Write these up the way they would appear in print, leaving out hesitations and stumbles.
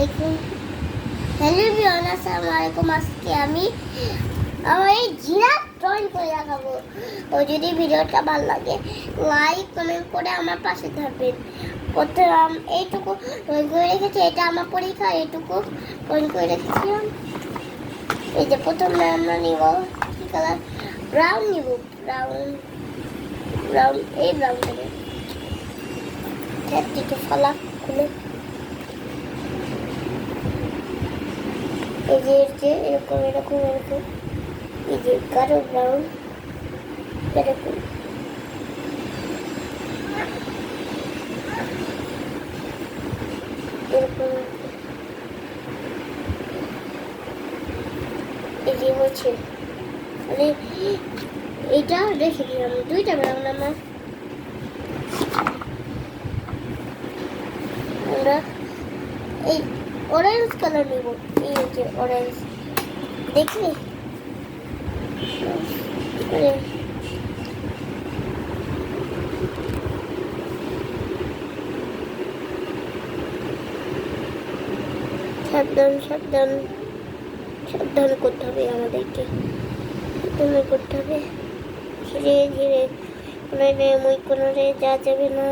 আলাইকুম। Hello everyone, আসসালামু আলাইকুম। আজকে আমি আমার এই জিরাফ ড্রয়িং করে দেখাবো। ও যদি ভিডিওটা ভালো লাগে লাইক কমেন্ট করে আমার পাশে থাকবেন। প্রথম এইটুকু ড্রয়িং করে রেখেছি, এটা আমার পরীক্ষা, এইটুকু ড্রয়িং করে রেখেছিলাম। এই যে প্রথমে আমরা নিব কি কালার, ব্রাউন নিব। ব্রাউন ব্রাউন এই ব্রাউনটাকে থেকে ফলাক খুলে এই যে এরকম এরকম এরকম এই যে গাঢ় ব্রাউন এরকম এরকম এই যে হচ্ছে মানে এইটা রেখে দিলাম। দুইটা ব্রাউন আমরা এই অরেঞ্জ কালার নিব। এই যে অরেঞ্জ দেখলি সাবধান সাবধান সাবধান করতে হবে আমাদেরকে, সাবধান করতে হবে ধীরে ধীরে, কোনো মই কোনো যা যাবে না।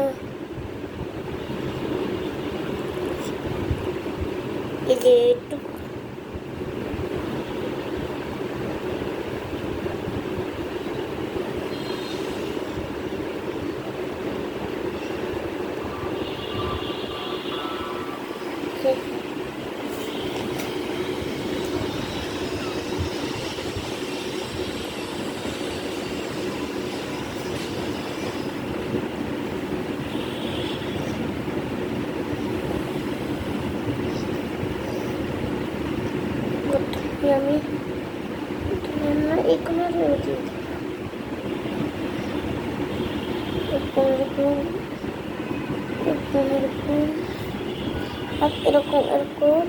এই যে একটু আমি এই কালার রয়েছে এরকম এরকম এরকম এরকম এরকম এরকম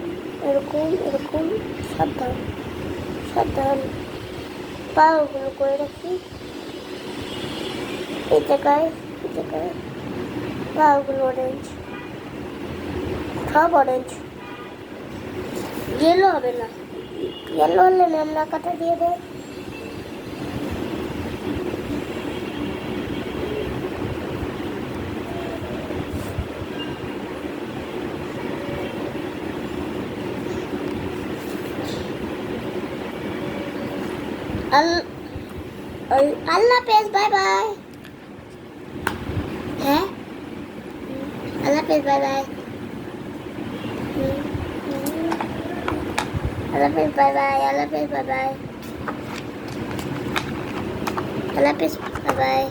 এরকম এরকম সাবধান সাবধান পাগুলো করে রাখি এই জায়গায় পাগুলো অরেঞ্জ, সব অরেঞ্জ। ইয়েলো হবে না, ইয়েলো হলে ম্যামরা কাটা দিয়ে দেয়। আল্লাহ হাফেজ, বাই বাই। হ্যাঁ আল্লাহ হাফেজ, বাই বাই। আল্লাহ হাফেজ, বাই বাই। আল্লাহ হাফেজ, বাই বাই। আল্লাহ হাফেজ, বাই বাই।